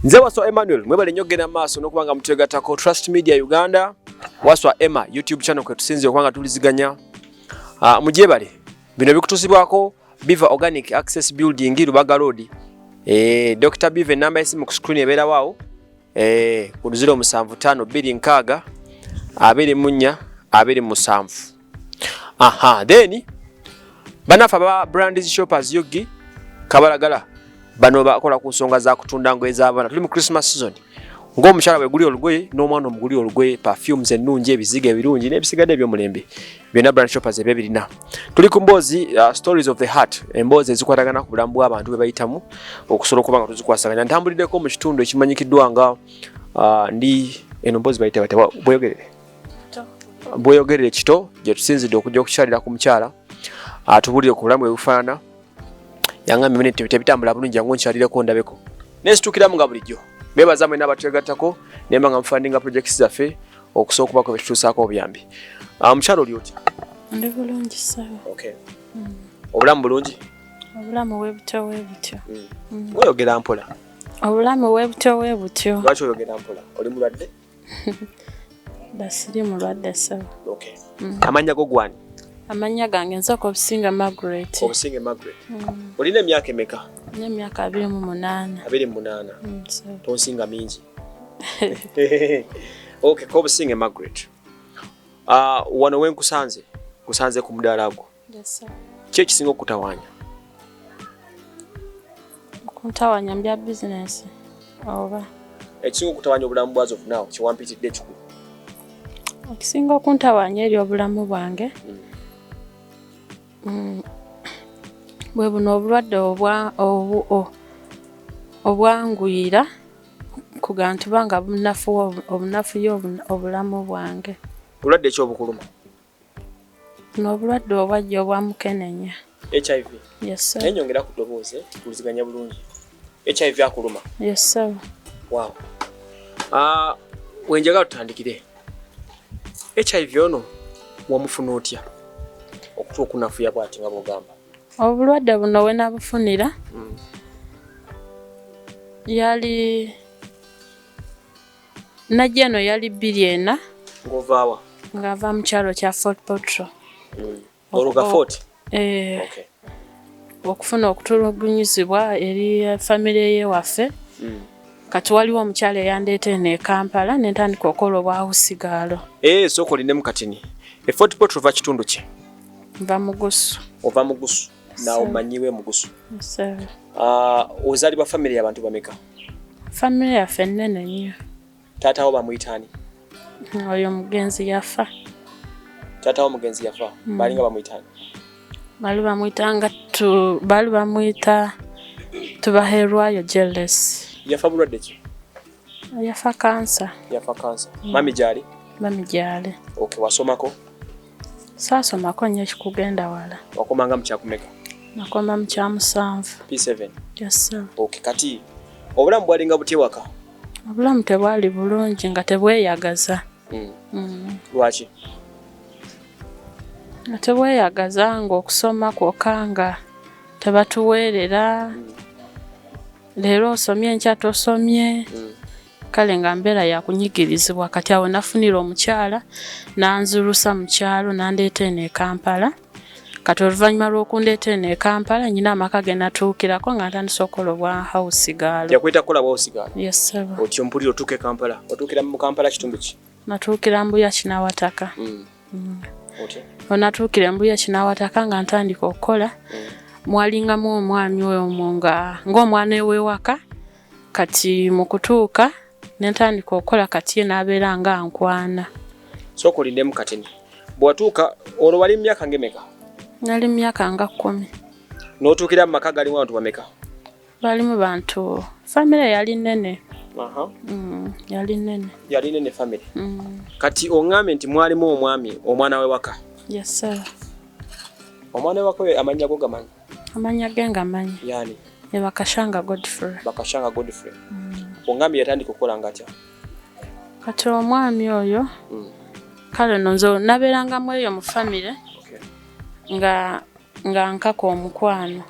Nze Waswa Emmanuel mwebale nnyo genda maaso n'okubanga mutegatako Trust Media Uganda, Waswa Emma YouTube channel kwe tusinze okubanga tuliziganya. Mujebale bino bikutusibwako Biva Organic Access Building Lubaga Road. Dr. Biva namba yesimu ku screen ebeera waawo. Ku 075 26 24 27. Then banafa ba Brands Shoppers Yogi Kabalagala bano bakola ku nsonga za kutunda ngoye z'abaana. Tuli mu Christmas season. Ng'omukyala bwe guli olugoye n'omwana omuguli olugoye, perfumes ennungi, ebiziga ebirungi n'ebisigadde eby'omulembe. Byonna Brand Shoppers ebirina. Tuli ku mboozi Stories of the Heart, emboozi ezikwatagana ku bulamu bw'abantu bwe bayitamu okusobola okuba nga tuzikwasaganya. Ntambuliddeko mu kitundu ekimanyikiddwa nga ndi eno mboozi bayita bweyogerere kito gye tusinzidde okujja okukyalira ku mukyala atubulire ku bulamu bwe bufaanana. Yangambye minute tebitambula bulungi yangu nkyalireko ndabeko. Nesitukiramu nga bulijjo. Bebaza mwena abategattako nemba nga mufundinga projects zaffe okusobola okubako betutuusaako obuyambi. Mukyala oli oti? Ndi bulungi sawa. Okay. Obulamu bulungi? Obulamu weebutyo weebutyo. Oyogera mpola? Obulamu weebutyo weebutyo. Lwaki oyogera mpola? Oli mulwadde? Basiri mulwadde sawa. Okay. Amannya go gwani? Amanya gange nsoka Obusinge Margaret. Obusinge Margaret. Olina emyaka emeka? Nina emyaka 28. 28. Tonsinga mingi. Okay, ko Obusinge Margaret. Wano wenkusanze. Kusanze ku mudaala gwo. Yes sir. Ki ekisinga okutawaanya? Kuntawanya mbya business. Oba. Ekisinga okutawaanya obulamu bwazo funawo kiwampitidde ekikulu. Ekisinga okuntawanya eri obulamu bwange. Bwe buno obulwadde obwanguyira kugantu banga obunafuya obulamu bwange. Bulwadde ki obukuluma? N'obulwadde obwajja obwamukenenya. HIV? Yes sir. Enyongera ku ddoboozi tuliziganya bulungi. HIV akuluma? Yes sir. Wow. Wenjagala tutandikire. HIV ono wamufuna otya okutuuka okunafuya bw'ati nga bw'ogamba? Obulwadde buno we nabufunira yali najja eno yali 2 ng'ovaawa? Ng'ava mu kyalo kya Fort Portal. Oluga Fort? Okay. Okufuna okutulugunyizibwa eri famire ye waffe. Kati waliwo omukyala eyandeeta eno e Kampala n'entandika okukola obwawusigaalo. Soko olinde mu katini. Fort Portal ova kitundu ki? Nva Mugusu. Ova Mugusu. Naawe omanyiwe Mugusu. Yes sir. Ozaalibwa famire y'abantu bameka? Famire yaffe nnene nnyo. Taatawo bamuyitaani? Oyo mugenzi yafa. Taatawo mugenzi yafa? Balinga bamuyitaani? Bali bamuyita Tubaherwayo Jealous. Yafa bulwadde ki? Yafa kansa. Yafa kansa. Mami gyali? Mami gyali. Okay, wasomako? Saasomako nnyo kikugenda wala. Wakomanga mu kyakumeka? Nakoma mu kya 7. P7? Yes sir. Okay, kati obulamu bwalinga butya waka? Obulamu tebwali bulungi nga tebweyagaza. Lwaki? Tebweyagaza ng'okusoma kwokka nga tebatuweerera. Leero osomye enkya tosomye. Kale nga mbeera yakunyigirizibwa kati awo nafunira omukyala nanzurusa mu kyalo nandeeta eno e Kampala. Kati oluvannyuma lw'okundeeta eno e Kampala nyina amaka ge natuukirako nga ntandise okukola obwa hawusigaalo. Yakwita kukola bwawusigaalo? Yes sir. Otyo mpulira otuuka e Kampala. Otuukira mu Kampala kitundu ki? Natuukira Mbuya Kinawataka. Otyo? Onatuukira Mbuya Kinawataka nga ntandika okukola. Mwalingamu omwami omwo ng'omwana ew'ewaka. Kati mu kutuuka nentandika okukola kati ye n'abeera nga nkwana. Sooka olindemu katini. Bw'atuuka olwo wali mu myaka ng'emeka? Nali mu myaka nga 10. N'otuukira mu maka galimu abantu bameka? Balimu bantu. Famire yali nnene. Yali nnene. Yali nnene famire. Kati oŋŋambye nti mwalimu omwami omwana w'ewaka? Yes sir. Omwana w'ewaka we amannya go gamanyi? Amanya ge ngamanyi. Yani? Bakashanga Godfrey. Bakashanga Godfrey. Oŋŋambye yatandika okukola ngatya? Kati omwami oyo kale nonzo nabeerangamu eyo mu famire nga nkaka omukwano.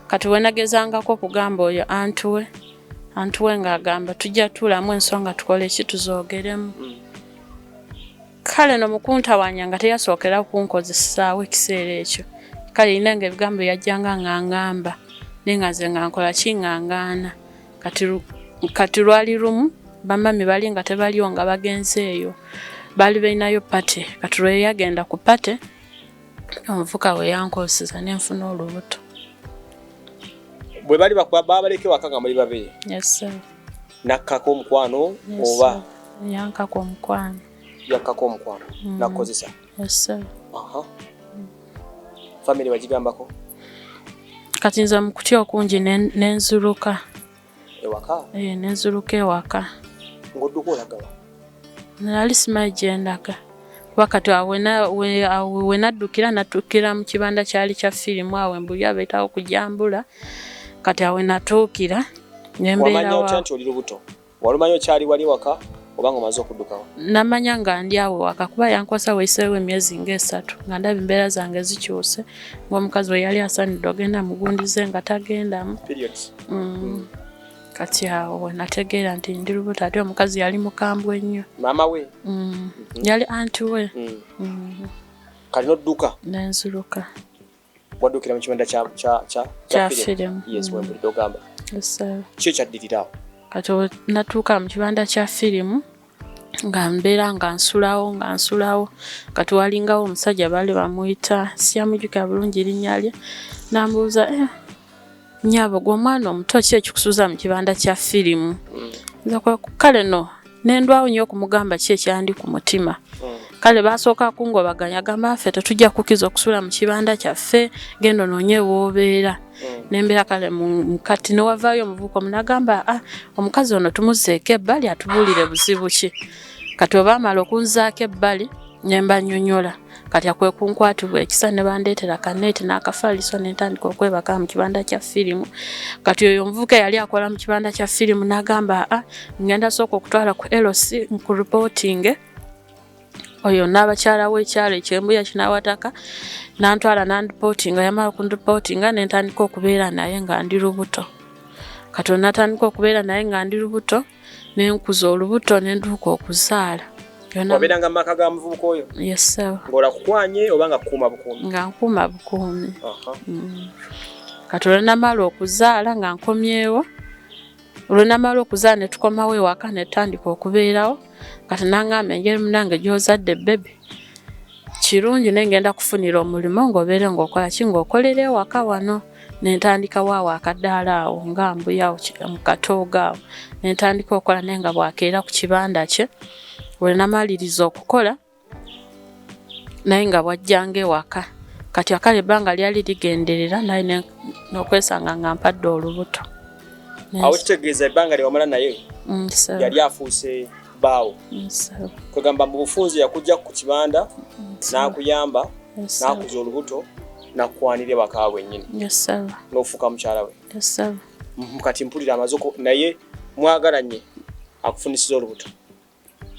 Kati we nagezangako okugamba oyo antuwe antuwe ng'agamba tujja tuulamu ensonga tukole eki tuzoogeremu. Kale no mukuntawanya nga teyasookera kunkozesaawo ekiseera ekyo. Kale inanga ebigambo yajjanga ng'angamba naye nga nze nga nkola kiŋŋaŋŋaana. Kati lwali lumu bamami bali nga tebaliyo nga bagenze eyo. Baali balinayo pate. Kati lwe yagenda ku pate omuvuka we yankozesa ne nfuna olubuto. Bwe bali babaleke waka nga muli babiri? Yes sir. Nakkako omukwano oba? Yankako omukwano. Yakkako omukwano nakozesa? Yes sir. Family bagigambako? Kati nze mu kutya okungi nenzuluka. Ewaka? Nenzuluka ewaka. Ng'odduka olagawa? Nali simanyi gye ndaga. Kuba kati we naddukira mu kibanda kyali kya firimu awo embuli abeetawo kujambula. Kati awe natuukira nembeera wamanya otya nti oli lubuto? Walumanya okyali wali waka oba nga omaze okuddukawo? Namanya nga ndi awo waka kuba yankwasa weeyiseewo emyezi ng'esatu nga ndaba embeera zange zikyuse ng'omukazi we yali asanidde ogenda mugundize nga tagendamu. Periods. Kati awo we nategeera nti ndi lubuto ate omukazi yali mukambwe nnyo. Maama we? Yali anti we. Kati n'odduka? Nenzuluka. Waddukira mu kibanda kya firimu. Yes, wembulidde ogamba. Yes sir. Ki ekyaddirira awo? Kati natuuka mu kibanda kya firimu nga mbeera nga nsulawo. Kati walingawo omusajja baali bamuyita siyamujjukira bulungi linnya lye. Nambuuza nnyabo gwe omwana omuto ki ekikusuuza mu kibanda kya firimu? Nze kale no nendwawo nnyo okumugamba ki ekyandi ku mutima. Kale basooka kungobaganya agamba ffe tetujja kukkiriza okusula mu kibanda kyaffe, genda onoonye w'obeera. Nembeera kale kati newavaayo omuvubuka omunagamba omukazi ono tumuzeeko ebbali atubuulire buzibu ki. Kati oba amala okunzaako ebbali ne mbanyonyola. Kati akwe kunkwatibwa ekisa ne bandeetera kaneeti n'akafaaliso ne ntandika okwebaka mu kibanda kya firimu. Kati oyo omuvubuka yali akola mu kibanda kya firimu n'agamba ngenda sooka okutwala ku LC ku reporting. Oyo n'abakyala w'ekyalo ekyembuya kinawataka n'antwala n'andipotinga. Yamala kundipotinga ne ntandika okubeera naye nga ndi lubuto. Kati natandika okubeera naye nga ndi lubuto ne nkuza olubuto ne nduuka okuzaala. Wabeeranga mu maka ga muvubuka oyo? Yes sir. Ng'ola kukwanye oba nga kukuuma bukuumi? Nga nkuuma bukuumi. Kati olwo namala okuzaala nga nkomyewo. Olwo namala okuzaala ne tukomawo ewaka ne tutandika okubeerawo. Kati nangamba engeri munange gy'ozadde bebe kirungi naye ngenda kufunira omulimu ng'obeere ng'okola ki ng'okolera ewaka wano. Ne ntandikawo awo akaddaala awo nga mbuyawo mu katooga awo. Ne ntandika okukola naye nga bwakeera ku kibanda kye. Bwe namaliriza okukola naye nga bwajjanga ewaka. Kati akale ebbanga lyali ligenderera naye n'okwesanga nga mpadde olubuto. Awo kitegeeza ebbanga lye wamala naye yali afuuse bbaawo. Kwegamba mu bufunze yakujja ku kibanda n'akuyamba n'akuza olubuto n'akukwanira ewaka wennyini n'ofuuka mukyala we. Kati mpulira amazoko naye mwagalanye akufunisiza olubuto.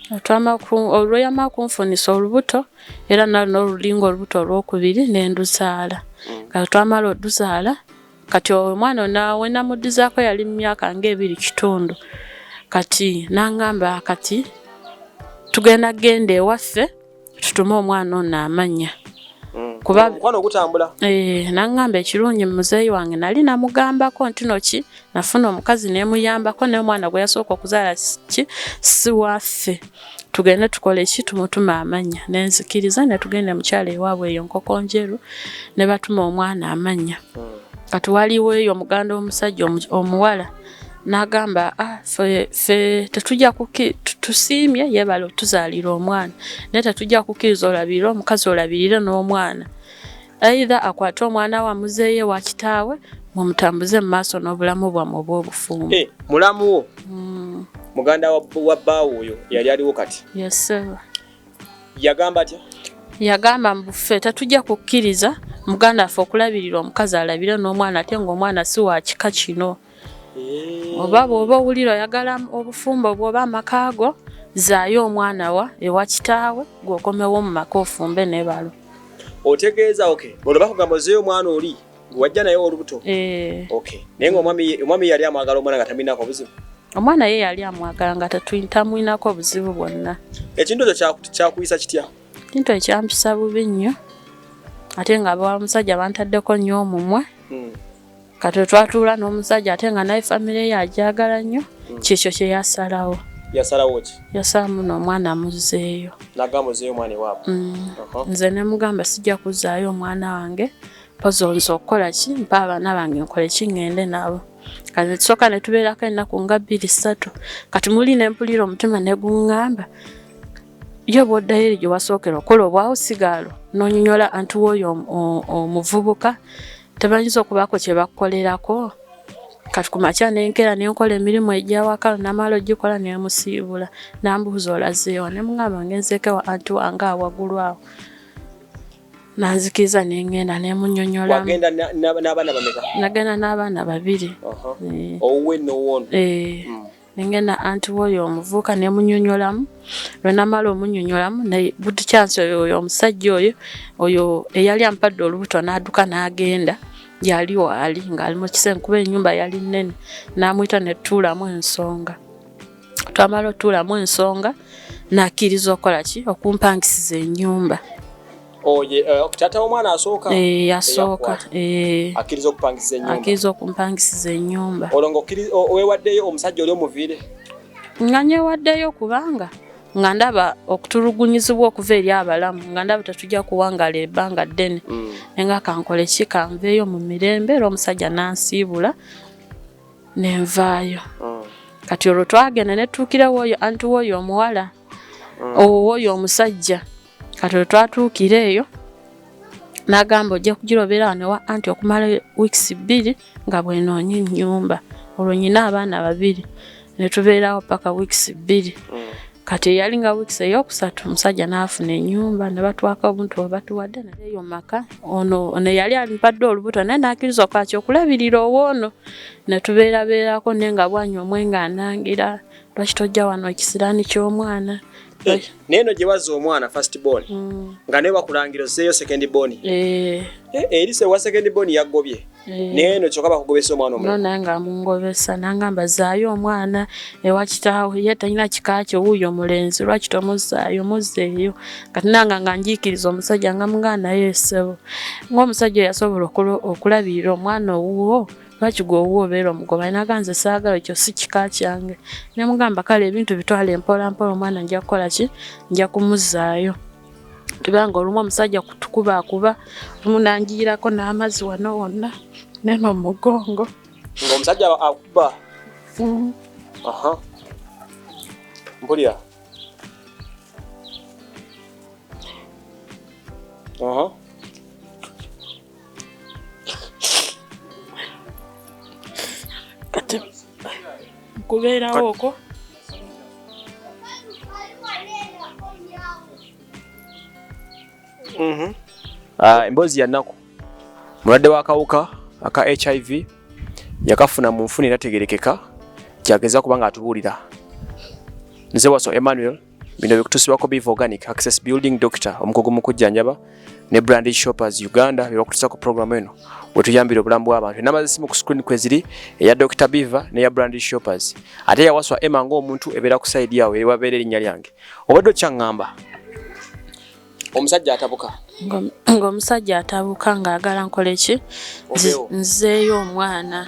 Olwo yamala kunfunisa olubuto era n'olulinga olubuto olwokubiri ne nduzaala. Kati twamala oduzaala kati omwana nawe namuddizaako yali mu myaka ng'ebiri kitundu. Kati nangamba kati tugenda genda ewaffe tutume omwana ono amannya. Kuba omukwano ogutambula? Nangamba ekirungi muzeeyi wange nali namugambako nti noki nafuna omukazi nemuyambako naye omwana gwe yasooka okuzaala si waffe. Tugende tukole ki tumutume amannya. Nenzikiriza ne tugenda mukyala ewaabwe eyo Nkokonjeru ne batuma omwana amannya. Kati waliwo eyo omuganda omusajja omuwala n'agamba ffe tetujja tusiimye yebala otuzaalira omwana naye tetujja kukkiriza olabirire omukazi olabirire n'omwana. Either akwate omwana wa muzeeye wa kitaawe mumutambuze mu maaso n'obulamu bwammwe obw'obufumbo. Mulamu wo? Muganda wa bbaawo oyo yali aliwo kati? Yes sir. Yagamba atya? Yagamba mbufe tetujja kukkiriza muganda affe okulabirira omukazi alabire n'omwana ate ng'omwana si wa kika kino. Oba bw'oba owulira oyagala obufumbo bw'oba amakaago zaayo omwana ewa kitaawe gw'okomewo mu maka ofumbe ne balo. Otegeeza olwo bakugamba ozeeyo omwana oli wajja naye olubuto okay naye omwami yali amwagala omwana nga taminako obuzibu omwana ye yali amwagala nga tamuinako obuzibu bwonna ekintu ekyo kyakuyisa kitya kintu ekyampisa bubi nnyo ate nga abamusajja bantaddeko nnyo omumwe kati twatuula n'omusajja ate nga naye famire ye agyagala nnyo kyekyo kye yasalawo ki yasalamu n'omwana muzeeyo nagamuzeeyo omwana ewaabwe nze ne mugamba sijja kuzaayo omwana wange pozi oyinza okukola ki mpa abaana bange nkole ki ngende nabo kati tusooka ne tubeerako ennaku nga 2-3 kati muli ne mpulira omutima ne guŋŋamba yo bw'oddayo eri gye wasookera okola obwawo sigaalo n'onyonyola anti w'oyo omuvubuka tebanyiza okubaako kye bakukolerako kati ku makya n'enkeera ne nkola emirimu egy'awaka namala ogikola ne musiibula n'ambuuza olazeewa ne mugamba ngenzeeko wa anti wange awaggulu awo nanzikiriza ne ngenda ne munnyonnyolamu wagenda n'abaana bameka nagenda n'abaana 2 owuwe n'owoono nengenda anti w'oyo omuvubuka ne munnyonnyolamu lwe namala omunnyonnyolamu ne buti chance oyo omusajja oyo eyali ampadde olubuto n'adduka n'agenda yali waali ng'ali mu kisenge kuba ennyumba yali nnene n'amuyita ne tutuulamu ensonga twamala otuulamu ensonga n'akkiriza okukola ki okumpangisiza ennyumba taata w'omwana asooka yasooka akkiriza okumpangisiza ennyumba olwo oweewaddeyo omusajja oli omuviire nga nyewaddeyo kubanga nga ndaba okutulugunyizibwa okuva eri abalamu nga ndaba tetujja kuwangala ebbanga ddene nenga kankole ki kanveeyo mu mirembe era omusajja n'ansiibula nenvaayo kati olwo twagenda netuukira w'oyo anti w'oyo omuwala w'oyo omusajja kati olwo twatuukira eyo n'agamba ojja kugirobera wano wa anti okumala weeks 2 nga bwenoonya ennyumba olwo nyina abaana 2 ne tubeerawo paka weeks 2 kati yali nga weeks eyokusatu omusajja n'afuna ennyumba ne batwaka obuntu batuwadde nayeyo maka ono yali alimpadde olubuto naye n'akkiriza okwaki okulabirira owoono ne tubeerabeerako naye nga bwanywa omwenga anangira lwaki tojja wano ekisiraani ky'omwana naye no gye wazza omwana first born nga naye bakulangira ozzeeyo second born erise wa second born yaggobye naye no kyokka bakugobesa omwana omulala naye nga amungobesa n'angamba zaayo omwana ewa kitaawe ye talina kika kye wuuyo omulenzi lwaki tomuzaayo muzzeeyo kati nanga nga njiikiriza omusajja nga muganda yeesebo ng'omusajja yasobola okulabirira omwana owuwo lwaki gweowuwo obeera omugoba naganze saagala ekyo si kika kyange ne mugamba kale ebintu bitwale mpola mpola omwana nja kukola ki nja kumuzaayo kubanga olumu omusajja kutukuba akuba lumu nanjirako n'amazzi wano wonna neno mugongo ng'omusajja akuba mpulira kati kubeerawo okwo emboozi ya nnaku mulwadde w'akawuka aka HIV yakafuna mu nfuna erategerekeka kyageza kubanga atubuulira nze Waso Emmanuel bino bikutusibwako Biva Organic Access Building Doctor omukugu mu kujjanjaba ne Brand Shoppers Uganda bebakutusa ku program eno wetuyambira obulamu bw'abantu n'amazisimu ku screen kweziri eya Dr. Biva neya Brand Shoppers ate ya Waswa Emma ng'omuntu ebeera ku side yawe ewabeera erinnya lyange obadde okyaŋŋamba omusajja atabuka ng'omusajja atabuka ng'agala nkole ki nzeeyo omwana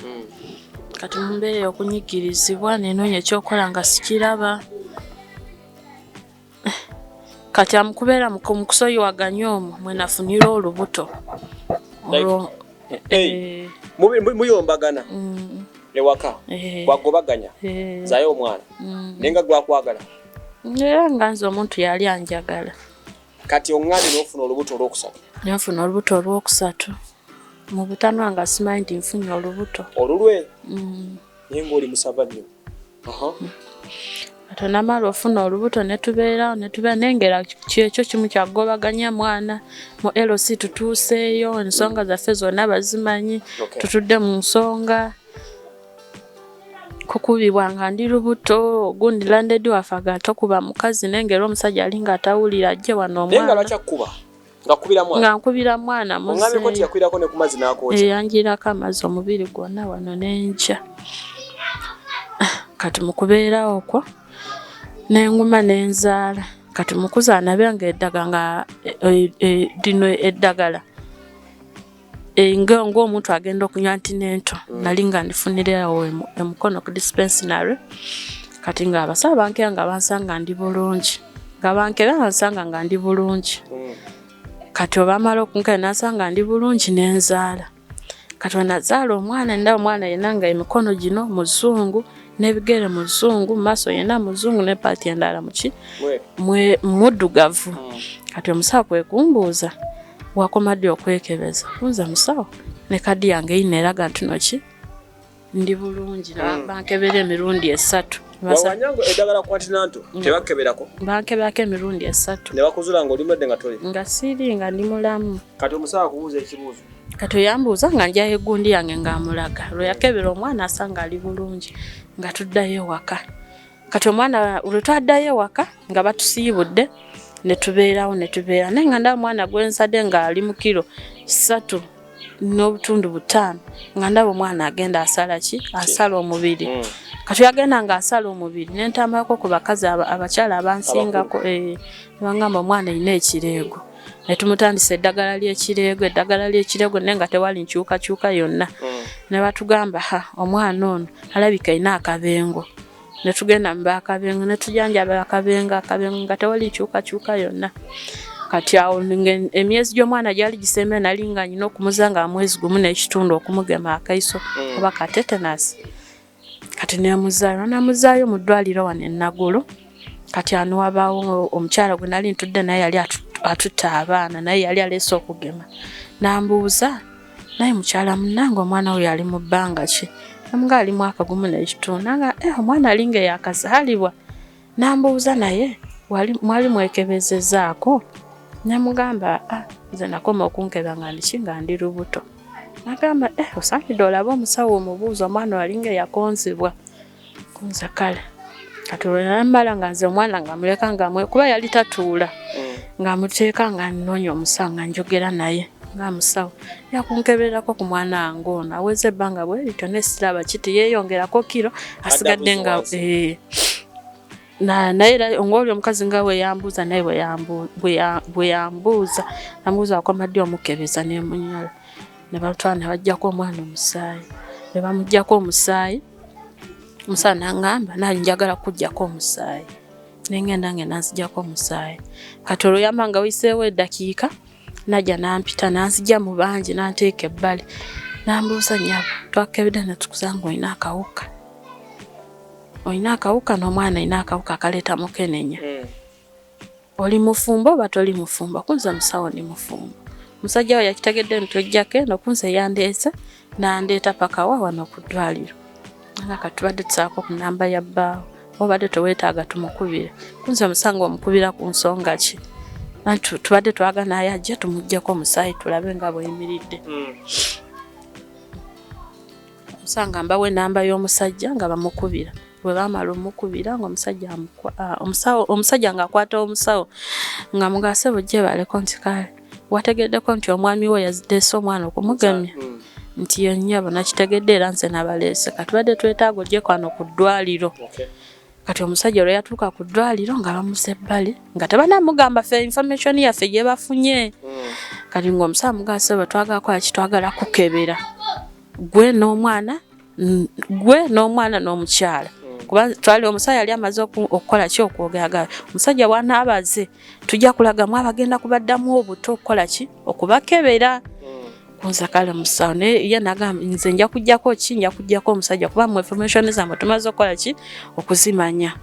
kati mumbeere okunyigirizibwa nenoonya ekyokola nga sikiraba kati amukubeera mukusoyiwaganya omwo mwenafunira olubuto muyombagana ewaka gwagobaganya zayo omwana nenga gwakwagala era nga nze omuntu yali anjagala kati oŋŋambye n'ofuna olubuto olwokusatu nfuna olubuto olwokusatu mu butanwa nga simanyi nti nfunye olubuto olulwe naye ng'oli musava nnyo ate namala ofuna olubuto netubeera nengera kyekyo kimu kyagobaganya mwana mu LC tutuuseeyo ensonga zaffe zonna bazimanyi tutudde mu nsonga kukubibwa nga ndi lubuto ogundi landed waffe agatokuba mukazi nengera omusajja ali nga atawulira ajje wano omwana nenga lwaki akkuba Ngakubira mwana muze. Ongabe ko tiyakwirako ne kumazi nakocha. Yanjirako amazzi omubiri gwonna wano n'enkya. Kati mukubeera okwo n'enguma n'enzaala. Kati mukuzaana byange eddaga nga dino eddagala. Ng'omuntu agenda okunywa antinento nali nga ndifunirawo emukono ku dispensary. Kati nga abasawo bankera nga bansanga ndi bulungi. Nga bankera bansanga nga ndi bulungi. Kati obamala okunkera nansanga ndi bulungi n'enzaala. Kati wanazaala omwana ndaba omwana yenna nga emikono gino muzungu n'ebigere muzungu, maaso yenna muzungu ne paati endala muddugavu. Kati omusawo kwe kumbuuza wakoma ddi okwekebeza. Nze musawo ne kadi yange yina eraga nti ndi bulungi bankebera emirundi 3. Wawanyango eddagala Continental tebakeberako. Bankeberako emirundi 3. Ne bakuzula nga oli mulwadde nga toli. Nga siri nga ndi mulamu. Kati omusawo akubuuza ekibuuzo. Kati oyambuuza nga njayo eggundi yange ng'amulaga. Lwe yakebera omwana asanga ali bulungi nga tuddayo ewaka. Kati omwana lwe twaddayo ewaka nga batusiibudde ne tubeerawo naye nga ndaba omwana gwensadde nga ali mu kilo 3.5 nga ndaba omwana agenda asala omubiri. Kati yagenda nga asala omubiri n'entambalako ku bakazi abakyala abansingako bangamba omwana alina ekireego. Ne tumutandisa eddagala ly'ekireego naye nga tewali nkyukakyuka yonna. Ne batugamba omwana ono alabika alina akabengo. Ne tugenda mu bakabengo ne tujanjaba akabengo nga tewali nkyukakyuka yonna. Kati awo emyezi gy'omwana gyali gisembe nali nga nyina okumuzanga mwezi gumu n'ekitundu okumugema akaiso oba katetanasi. Kati namuzaayo mu ddwaliro wano Nagulu. Kati ano wabaawo omukyala gwe nali ntudde naye yali atutta abaana naye yali aleese okugema. Nambuuza naye mukyala munnange omwana we yali mu bbanga ki? Namuga ali mwaka gumu n'ekitundu. Nanga omwana alinga yakazaalibwa. Nambuuza naye mwali mwekebezezaako? Namugamba nze nakoma okunkeba nga ndi lubuto. Nagamba osaanidde olaba omusawo omubuuza omwana alinga yakonzibwa. Kunza kale. Kati olwamala nga nze omwana nga muleka nga kuba yali tatuula. Nga muteeka nga nnoonya omusawo nga njogera naye nga musawo. Yakunkeberako ku mwana wange ono aweze ebbanga bwe lityo n'esiraba kiti yeeyongerako kiro asigadde nga naye ng'oli omukazi nga we yambuuza naye bwe yambuuza namubuuza wakoma ddi omukebeza n'emunyola. Ne batwala ne bajjako omwana omusaayi. Ne bamuggyako omusaayi. Omusaayi n'angamba naye njagala kuggyako omusaayi. Nengenda nanzijjako omusaayi. Kati olwo yamanga wiseewo eddakiika najja nampita nanzijja mu bangi nanteeka ebbali. Nambuuza nnyabo twakebedde ne tukuzanga olina akawuka. Olina akawuka n'omwana alina akawuka akaleeta mukenenya. Oli mufumbo oba toli mufumbo? Kunze musawo ni mufumbo. Musajja we yakitegedde ntujjako eno kunze yandeese nandeeta paka wano ku ddwaliro. Nga katubadde tusaako ku namba ya bbaawo. Obadde teweetaaga tumukubire. Kunze omusanga omukubira ku nsonga ki? Tubadde twagala naye ajje tumuggyeko omusaayi tulabe nga bweyimiridde. Omusanga mbawe namba y'omusajja nga bamukubira. Bwe baamala omukubira omusajja ng'akwata omusawo nga mugase bujje baleko nti kale wategeddeko nti omwami we yaziddeese omwana okumugemya nti yennyabo nakitegedde era nze nabaleese kati badde twetaaga ogyeko wano ku ddwaliro. Kati omusajja olwo yatuuka ku ddwaliro nga bamuze ebbali nga tebanamugamba ffe information yaffe gye bafunye. Kati ng'omusawo mugase bwe twagala kola kitwagala kukebera gwe n'omwana n'omukyala. Kuba twali omusajja yali amaze okukola ki okwogera omusajja bw'anaabaze tujja kulagamu abagenda kubaddamu obuto okukola ki okubakebera. Kunza kale musawo ye nagamba nze nja kujjako omusajja kuba mu information zammwe tumaze okukola ki okuzimanya.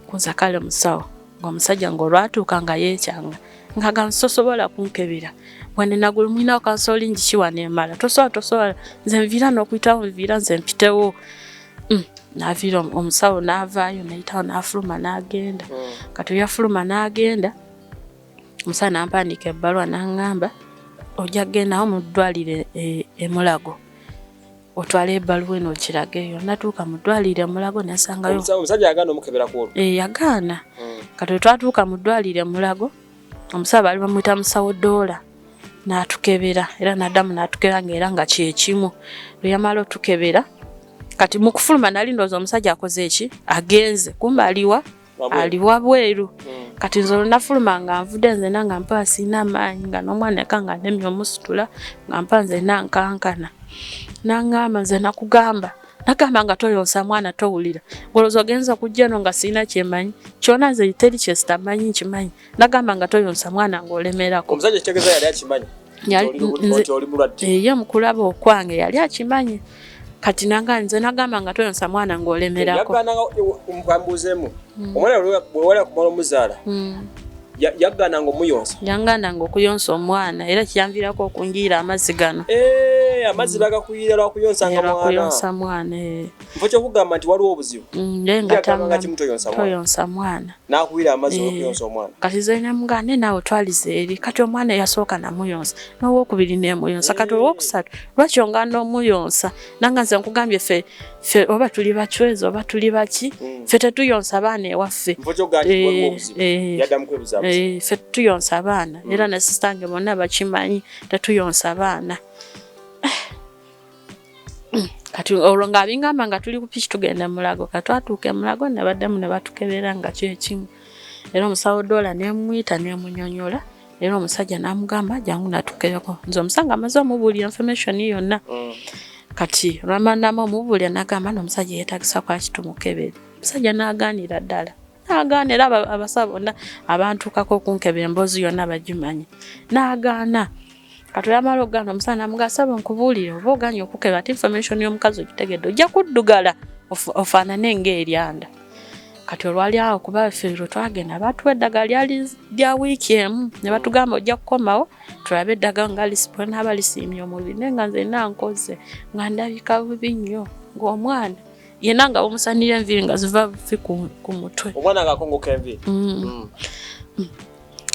Kunza kale musawo ng'omusajja ng'olwatuuka nga yeekyanga nga nsosobola kunkebera wane Nagulu mulinawo kansolingi ki waneemala tosobola nze nviira n'okuyitawo nviira nze mpitewo. Naviira omusawo n'avaayo nayitawo n'afuluma n'agenda. Kati yafuluma n'agenda omusawo n'ampandiika ebbaluwa n'angamba ojja kgendawo mu ddwaliro Mulago otwale ebbaluwa eno okirageyo. Natuuka mu ddwaliro Mulago nasangayo omusajja yagaana omukebera ku olwo. Yagaana. Kati twatuuka mu ddwaliro Mulago omusawo bali bamuyita musawo Doola n'atukebera era n'addamu n'atukebera ng'era nga kyekimu lwe yamala otukebera kati mu kufuluma nali ndowooza omusajja akoze eki agenze kumbe aliwa bweru kati nze olunafuluma nga nvudde nzena nga mpa siina amaanyi nga n'omwana eka nga ndemye omusitula nga mpa nzena nkankana n'aŋŋamba nze nakugamba nga toyonsa mwana towulira ngolooza ogenza okujja eno nga siina kyemanyi kyona nze teri kye sitamanyi nkimanyi nagamba nga toyonsa mwana ng'olemerako omusajja kitegeeza yali akimanyi oli mulwadde ye mukulaba okwange yali akimanyi kati nze nagamba nga toyonsa mwana ng'olemerako mbuuzeemu omwana bwewala kumala omuzaala yaggananga omuyonsa yangananga okuyonsa omwana era kiyanvirako okunjiira amazzi gano amazzi bagakuyira lwakuyonsa mwana mpo kyokugamba nti waliwo obuzibu nga toyonsa mwana nakuyira amazzi olwokuyonsa omwana kati ze namugane naawe twalize eri kati omwana yasooka namuyonsa n'owokubiri nemuyonsa kati olwokusatu lwaki ongana omuyonsa nanga nze nkugambye ffe oba tuli bacwezi oba tuli baki ffe tetuyonsa abaana ewaffe ffe tetuyonsa abaana era ne sistange bonna bakimanyi tetuyonsa abaana kati olwo ng'abingamba nga tuli ku piki tugenda Mulago katwatuuka e Mulago ne baddemu ne batukebera nga kyekimu era omusawo Doola nemuyita nemunyonyola era omusajja n'amugamba jangu natukebeko nze omusanga amaze omubuulira information yonna kati lwamandamu omubuulira n'agamba n'omusajja yeetagisa kwaki tumukebere omusajja n'agaanira ddala n'agaanira abasawo bonna abantuukako okunkebera emboozi yonna bagimanyi n'agaana kati yamala ogana omusana namugasaba nkubuulire oba oganye okukeba ati information y'omukazi ogitegedde ojja kuddugala ofaanane ng'eryanda kati olwali awo kuba ffe twagenda batuwa eddagala lyali lya wiiki emu ne batugamba ojja kukomawo tulabe eddagala nga naaba lisiimye omubiri naye nga nze nankoze nga ndabika bubi nnyo ng'omwana yenna nga bamusanira enviiri nga ziva bufi ku mutwe omwana ng'akongoka enviiri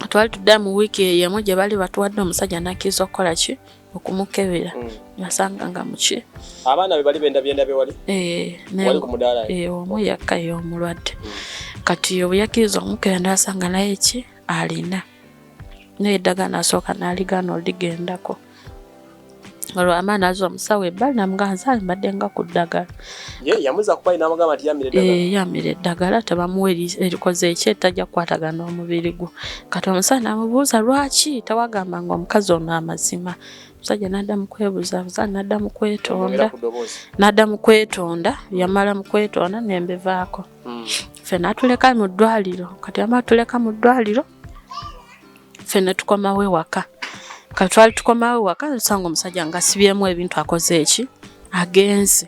twali tudda mu wiiki ey'emu gye bali batuwadde omusajja n'akkiriza okukola ki okumukebera nasanga nga muki abaana be bali bendabye wali wali ku mudaala omu yakka y'omulwadde kati obu yakkiriza omukebera nasanga naye ki alina naye eddagala nasooka n'aligaana oligendako olwo amaana aza omusawo ebbali namuganza mbadde nga ku ddagala yamuza kuba n'amagamba nti yamira eddagala tebamuwa erikoze eki etajja kukwatagana omubiri gwo kati omusajja namubuuza lwaki tewagamba nga omukazi ono amazima omusajja n'addamu kwebuuzabuuza n'addamu kwetonda yamala mu kwetonda nembevaako ffe n'atuleka mu ddwaliro kati yamala tuleka mu ddwaliro ffe ne tukomawo ewaka kati twali tukomawo ewaka tusanga omusajja nga asibyemu ebintu akoze eki agenze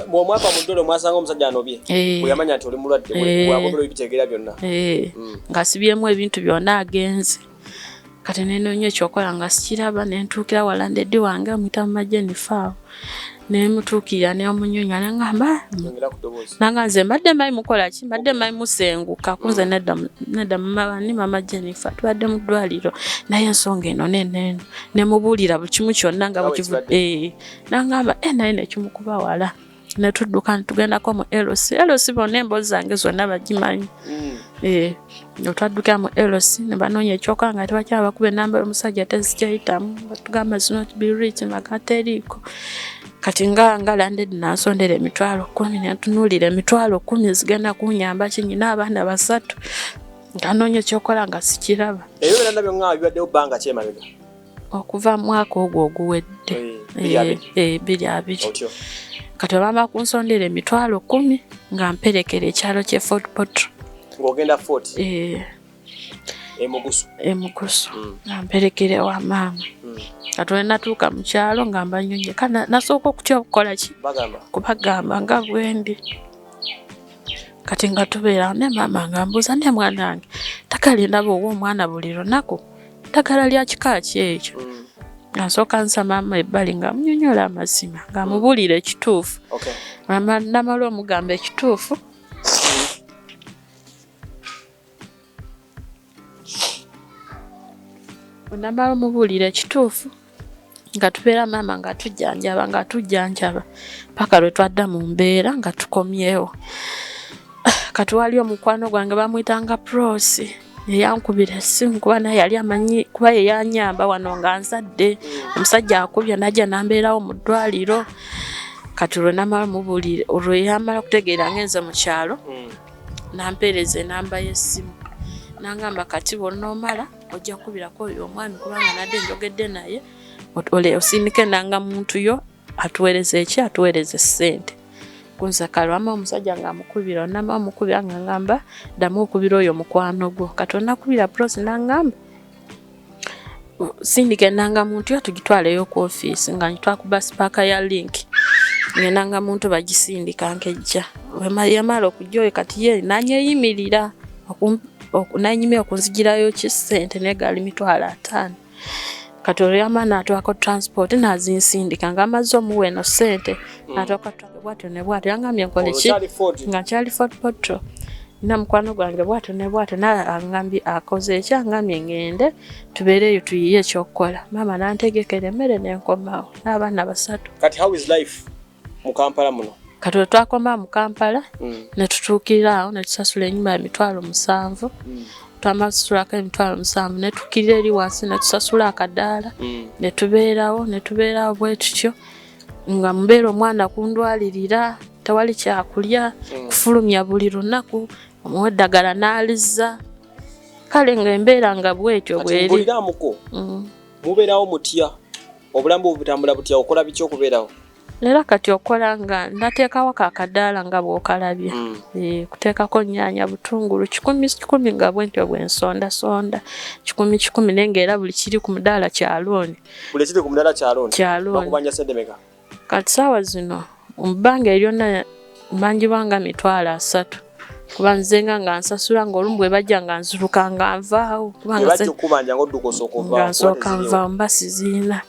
bw'omwapa mu ddole mwasanga omusajja anobye bwe yamanya nti oli mulwadde bwagobera ebitegeera byonna ng'asibyemu ebintu byonna agenze kati nenoonya ekyokola nga sikiraba nentuukira walandeddi wange omuyita mu Jennifer nemutuukirira neomunyonya nangamba nanga nze mbadde mayi mukola ki mbadde mayi musenguka kunze nedda mama Jennifer tubadde mu ddwaliro naye ensonga eno neneno nemubuulira buli kimu kyonna nga bukivudde nangamba naye nekimukuba wala netudduka nitugendako mu LC bonna emboozi zange zonna bagimanyi otwaddukira mu LC ne banoonya ekyokola nga tebakyaba bakuba enamba y'omusajja tezikyayitamu batugamba zino be rich nga teriiko kati nga landed nansondera emitwalo 10 netunuulira emitwalo 10 zigenda kunyamba kinyina abaana 3 nganoonya ekyokola nga sikiraba ebyo byonna byonna bibaddewo bbanga kyemabega okuva mu mwaka ogwo oguwedde 2 kati bamala kunsondera emitwalo 10 nga mperekera ekyalo kye Fort Portal ng'ogenda Fort emugusu mperekere wa maama kati natuuka mu kyalo nga mbanyonye kana nasooka okutya okukola ki kubagamba nga bwendi kati nga tubeera ne maama nga mbuuza ne mwana wange takali ndaba ow'omwana buli lunaku ddagala lya kika ki ekyo nasooka nsa maama ebbali nga munyonyola amazima nga mubuulira ekituufu namala omugamba ekituufu namala omubuulira ekituufu nga tubeera maama nga tujjanjaba paka lwe twadda mu mbeera nga tukomyewo kati wali omukwano gwange bamuyitanga Prosi yankubira essimu kuba naye yali amanyi kuba ye yanyamba wano nga nzadde omusajja akubya najja nambeerawo mu ddwaliro kati olwo namala mubuulire olwo yamala kutegeera ngenze mu kyalo nampeereza enamba y'essimu nangamba kati bw'onoomala ojja kukubirako oyo omwami kubanga nadde njogedde naye osindike nanga muntu yo atuweereze ssente kunza kalwama omusajja ng'amukubira onama omukubira nga ngamba ddamu okubira oyo mukwano gwo kati onakubira prosi nangamba sindike nanga muntu yo tugitwaleyo ku ofiisi nga ntwakuba sipaaka ya link ngenanga muntu bagisindika nkejja yamala okujja oyo kati ye nanyeyimirira nanyimira okunzigirayo kisente negali 5,000 kati olwo yamala atwako transport nazinsindika nga amaze omuwa eno ssente natwaka bwatyo ne bwatyo yangambye nkole ki nga kyali Fort Portal nina mukwano gwange bwatyo ne bwatyo nangambye akoze ekyangambye ngende tubeereyo tuyiye ekyokukola maama nantegekera emmere nenkomawo n'abaana 3. Kati how is life mu Kampala muno? Kati twakoma mu Kampala ne tutuukira awo ne tusasula ennyumba ya 7,000 twamasulako 7,000 ne tukirira eri wansi ne tusasula akadaala ne tubeerawo bwe tutyo nga mbeera omwana kundwalirira tewali kyakulya kufulumya buli lunaku omuwa eddagala n'alizza kale nga embeera nga bwetyo bweri mubeerawo mutya obulamu butambula butya okola biki okubeerawo era kati okola nga ndateekawo akadaala nga bw'okalabye kuteekako nnyaanya butungulu 10 nga bwentyo bwensondasonda 10 naye ng'era buli kiri ku mudaala kyalooni bakubanja sente meka kati saawa zino mu bbanga eryonna mbanjibwanga 3,000 kuba nzenga nga nsasula ng'olumu bwe bajja nga nzuluka nga nvaawo nga nsooka nvaawo mba siziina.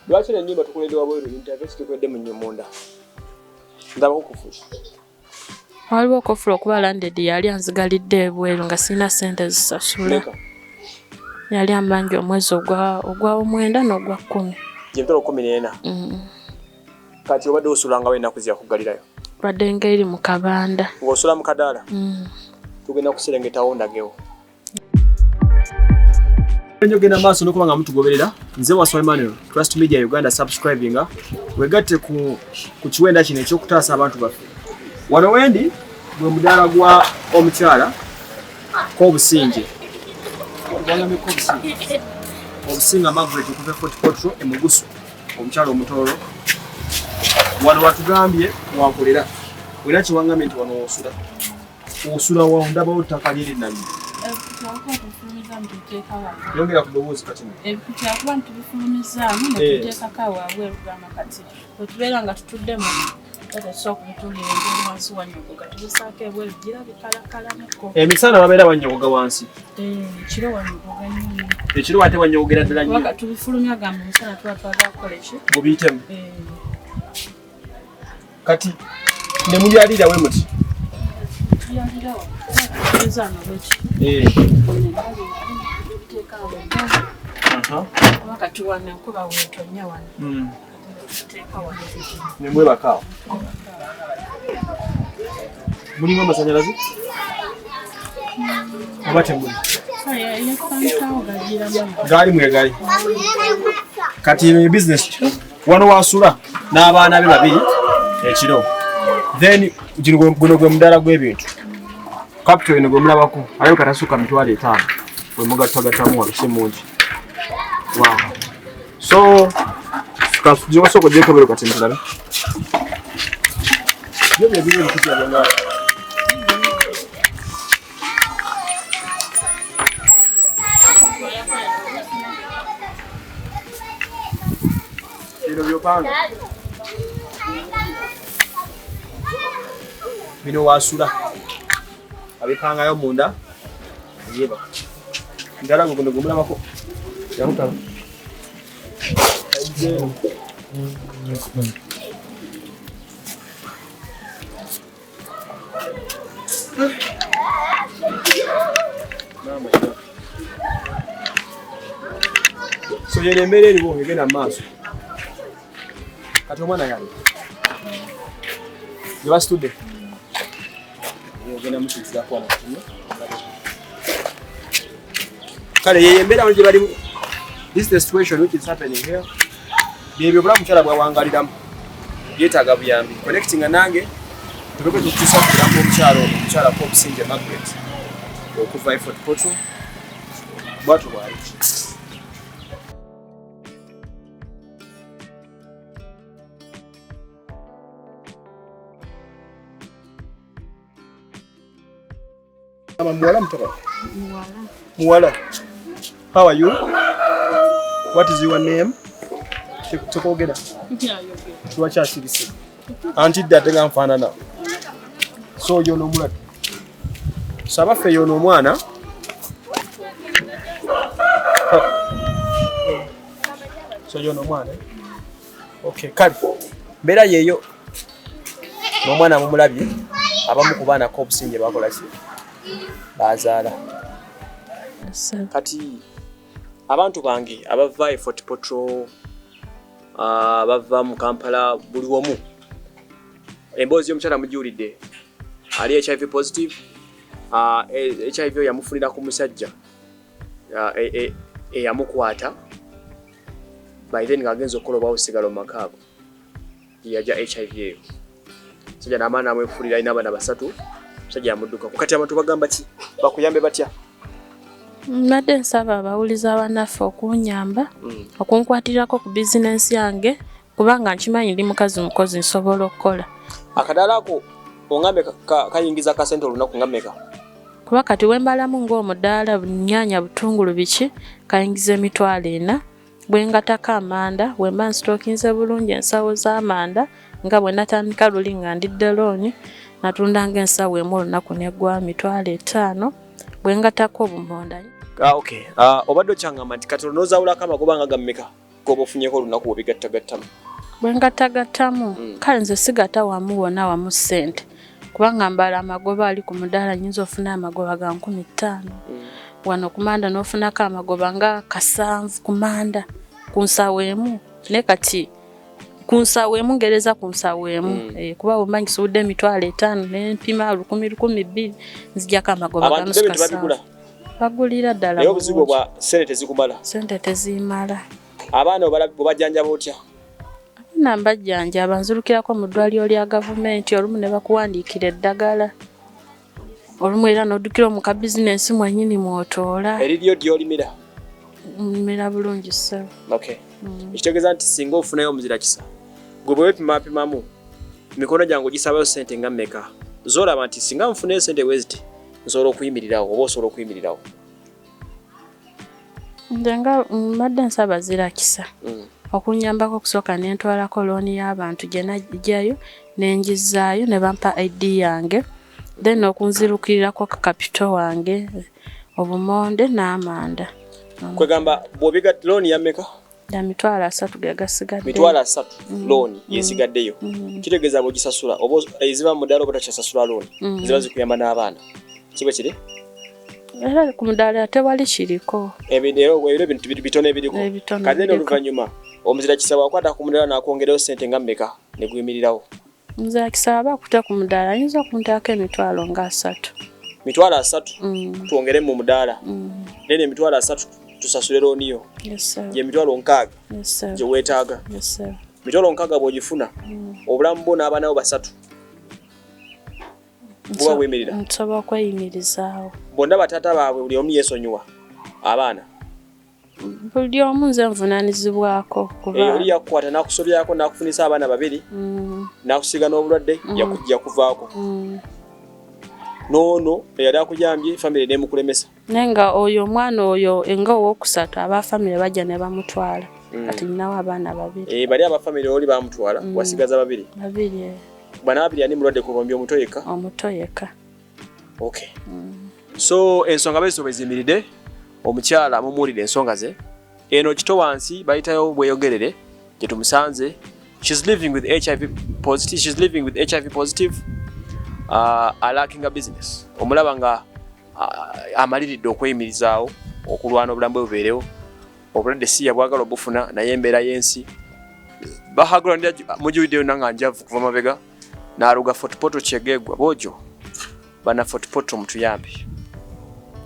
Lwaki ennyumba tukoleddewa bweru interview tukoledde mu nnyumunda ndaba okufuza waliwo okufula okuba landed yali anzigalidde ebweru nga sirina ssente zisasula yali ambanja omwezi ogwa 9 n'ogwa 10 gyentolo 14 kati obadde osulangawo ennaku ziyakugalirayo badde ng'eri mu kabanda ng'osula mu kadaala tugenda kuserengetawo ndagewo njogenda maaso nokuba nga mutugoberera nze Waswa Emmanuel Trust Media Uganda subscribinga wegatte ku kiwenda kino ekyokutaasa abantu baffe wano wendi gwe mudaala gwa omukyala k'obusinge obusinga Margaret okuva Fort Portal emugusu omukyala omutoolo wano watugambye wakolera wera kiwangambye nti wano osula wa ndabawo ttaka liri nanyi yongera kudowooza kati ebikutyakuba ntubifulumizaamu netuteekako awaabweru bw'amakati wetubeera nga tutuddemu tetusobola kubituulira engeri wansi wanyogoga tubisaako ebweru girabikalakalako emisana babeera wanyogoga wansi ekiro wanyogoga nnyo ekiro wate wanyogera ddala nnyo waka tubifulumya gamba emisana tuba twagala kukola ki mubiyitemu kati ne mubyalira we muti tubyalirawo wakati wano enkuba weetonya wano nemwebakaawo mulimu amasanyalaze oba temuli gaali mwegali kati ebizinesi wano wasula n'abaana be 2 ekiro then guno gwe mudaala gw'ebintu capital eno gwe mulabako alayo katasuka 5,000 gwe mugattagattamu wano si mungi so kasoko gyekobero kati ntulabe byebyo ebikutyabyanga bino byopanga bino wasula abipangayo munda yeba ndala ngo gumulabako yakutala so yene mbere eriwo egenda maaso kati omwana yali yabasitudde yogenda musitira kwa kale yeyembera mu bali. This is the situation which is happening here. Byebyo bula mukyala bwawangaliramu yeetaaga buyambi connectinga nange tuloke tukutuusa kugambo omukyala ko Obusinge Margaret okuva Fort Portal bwatu bwali. Muwala mutaba? Muwala. How are you? What is your name? Tukogera. Tuwakyasirise. Anti ddate nga nfaanana. So yono omulwadde. Sabaffe yono omwana. So yono omwana. Okay, kale. Mbeera yeeyo. N'omwana mumulabye. Abamu ku baana ko Obusinge bakola ki? Bazaala. Kati abantu bange abava Fort Portal bava mu Kampala buli omu emboozi y'omukyala mugiwulidde ali HIV positive. HIV yamufunira ku musajja eyamukwata by then ng'agenza okukolobwawo sigalo mu makaago yaja HIV eyo musajja n'amaana amwefuulira alina abaana basatu musajja yamudduka kati abantu bagamba ki bakuyambe batya? Mbadde nsaba abawuliza abannaffe okunyamba okunkwatirako ku bizinensi yange kubanga nkimanyi ndi mukazi mukozi nsobola okukola. Akadala ako ongambe kayingiza ka sente olunaku ngammeka? Kuba kati wembalamu ng'omudaala nnyaanya butungulu biki kayingiza $40 bwe ngatako amanda wemba nsitookinze bulungi ensawo z'amanda nga bwe natandika luli nga ndidde looni natundanga ensawo emu olunaku neggwa $5 bwe ngatako obumonda. Okay. Obadde okyangamba nti kati onozaawulako amagoba nga gammeka goba ofunyeko olunaku bwebigattagattamu? Bwe ngattagattamu kale nze sigata wamu wonna wamu ssente kubanga mbala amagoba ali ku mudaala nyinza ofuna amagoba ga 15,000 wano kumanda n'ofunako amagoba nga 7 kumanda ku nsawo emu ne kati ku nsawo emu ngereza ku nsawo emu kuba omanyi sudde $5,000 n'empima 1,200 nzijjako amagoba ga nusu kasa bagulira ddala. Naye obuzibu bwa sente tezikumala? Sente tezimala. Abaana bobajjanjaba otya? Nambajjanja nzirukirako mu ddwaliro lya gavumenti olumu ne bakuwandiikira eddagala olumu era n'oddukira mu ka bizinensi mwennyini mwotoola. Eriryo lyolimira? Mmira bulungi ssebo. Okay. Ekitegeeza nti singa ofunayo omuzira kisa gwe bwe weepimapimamu mikono gyange ogisabayo ssente nga mmeka z'olaba nti singa nfunayo ssente weziti nsobola okuyimirirawo oba osobola okuyimirirawo? Nze nga mbadde nsaba zira kisa okunyambako okusooka ne ntwalako looni y'abantu gye najjayo ne ngizaayo ne bampa ID yange then okunzirukirirako kapito wange obumonde n'amanda. Kwegamba bw'obiga looni ya mmeka? Ya $3 ge gasigadde. $3 looni yesigaddeyo. Kitegeeza bw'ogisasula oba eziba mu mudaala oba takyasasula looni ziba zikuyamba n'abaana kiba kiri? Era ku mudaala tewali kiriko. Ebiro bintu bitono ebiriko. Kati n'oluvannyuma omuzira kisaba akwata ku mudaala n'akwongerayo ssente nga mmeka ne guyimirirawo? Omuzira kisaba akuta ku mudaala ayinza okuntaako $3 nga 3. $3 twongere mu mudaala. Nene $3 tusasule looniyo. Yes sir. Ye $60. Yes sir. Gye weetaaga. Yes sir. $60 bw'ogifuna obulamu bwo n'abaana bo basatu buba bweyimirira. Nsobola okweyimirizaawo. Bonna bataata baabwe buli omu yeesonyiwa abaana? Buli omu nze nvunaanizibwako kuba oli yakukwata n'akusobyako n'akufunisa abaana 2 n'akusiiga n'obulwadde yakujja kuvaako. Noono eyali akuyambye famire n'emukulemesa. Nenga oyo omwana oyo enga ow'okusatu aba famire bajja ne bamutwala. Kati ninawo abaana 2. Bali aba famire oli bamutwala wasigaza 2. 2. Bana 2 ani mulwadde ku bombi omuto yekka? Omuto yekka. Okay. So ensonga bezo bezimiridde omukyala mumuulire ensonga ze. Eno kito wansi bayitayo bweyogerere gye tumusanze. She's living with HIV positive. Lacking a business. Omulaba nga amaliridde okweyimirizaawo okulwana obulamu bwe bubeerewo obulwadde si yabwagala obufuna naye embeera y'ensi bahagula mujiwiddeyo nanga njavu kuva mabega n'aluga Fort Portal Kyegeegwa boojo bana Fort Portal mutuyambi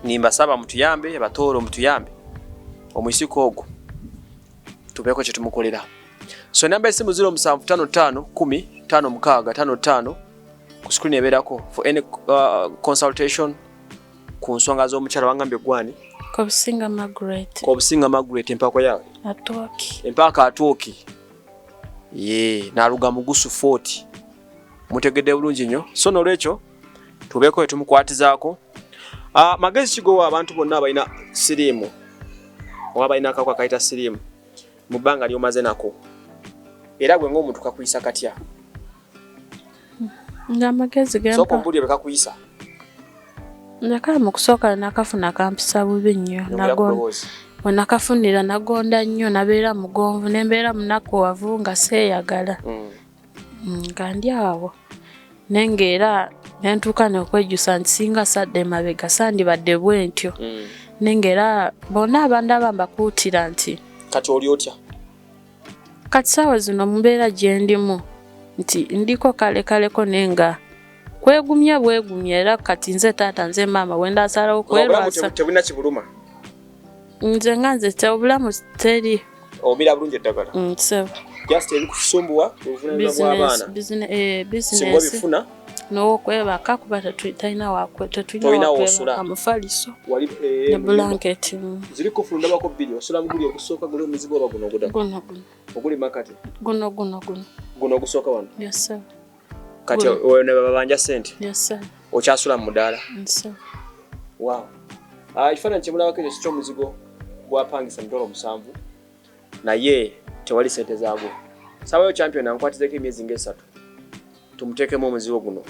nimba saba mutuyambe batoro mutuyambe omwisiko ogwo tubeko kye tumukolera. So namba esimu 0755105655 ku screen eberako for any consultation ku nsonga z'omukyala wangambye gwani Kobusinga Margaret empako yawe Atoki empaka Atoki naluga mugusu 40 mutegedde bulungi nnyo. So nolwekyo tubeko tumukwatizaako magezi kigowa abantu bonna abalina siriimu oba balina akakwa kayita siriimu mu bbanga lyomaze nako era gwe ng'omuntu kakuyisa katya nga magezi gempa soko mbulye bekakuyisa nakala mu kusooka nakafuna kampisa bubi nnyo nakafunira nagonda nnyo nabeera mugonvu nembeera munakuwavu nga seeyagala nga ndi awo nengeera nentuuka n'okwejusa nti singa sadde mabega sandibadde bwentyo nengeera bonna abandaba mbakuutira nti kati oli otya kati saawa zino mubeera gye ndimu nti ndiko kaleko nenga kwegumya bwegumya era kati nze taata nze maama wenda asalawo kwerwasa tebulina kibuluma nze nga nze obulamu teri omira bulungi eddagala nsebo just ebikusumbuwa obuvunanyizibwa bw'abaana business bifuna n'okwebaka kuba tetulina wakwebaka mufaliso ne blanket ziri kufundabako bbiri osobola muguli ogusooka guli omuzigo oba guno oguli makati guno ogusooka wano yes sir kati ne babanja sente yes sir okyasula mu mudaala sir wow ekifaananyi kyemulabako ekyo sikyo omuzigo gwapangisa $7 naye tewali sente zaagwo sabayo champion ankwatizeko emyezi nga 3 tumuteekemu omuzigo guno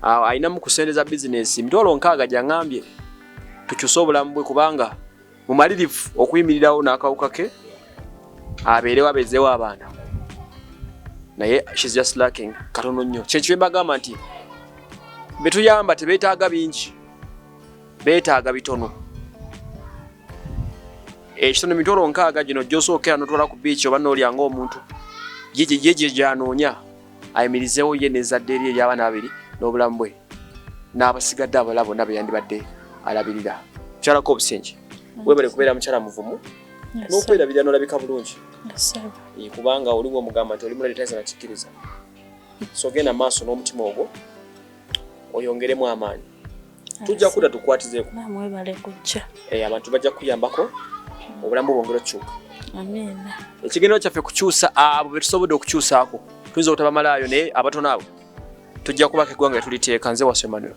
ayinamu ku sente za bizinesi $6 gyangambye tukyuse obulamu bwe kubanga mumalirivu okuyimirirawo n'akawuka ke abeerewo abezeewo abaana naye she's just lacking katono nnyo kyekiwe mbagamba nti betuyamba tebeetaaga bingi beetaaga bitono ekitono $6 gino gy'osookera n'otwala ku biiki oba n'olyanga omuntu gye gy'anoonya ayimirizeewo ye n'ezzadde eri ery'abaana babiri n'obulamu bwe n'abasigadde abalala bonna be yandibadde alabirira. Mukyalako obusenje webale kubeera mukyala muvumu n'okwerabirira n'olabika bulungi kubanga oliwo omugamba nti oli mulali tayinza nakikkiriza so genda maaso n'omutima ogwo oyongeremu amaanyi tujja kudda tukwatizeeko abantu bajja kuyambako obulamu bwongera okukyuka. Ekigendero kyaffe kukyusa abo betusobodde okukyusaako tuyinza obutabamalayo naye abatono abo tujja kubaka eggwanga tuliteeka. Nze Wasswa Emmanuel.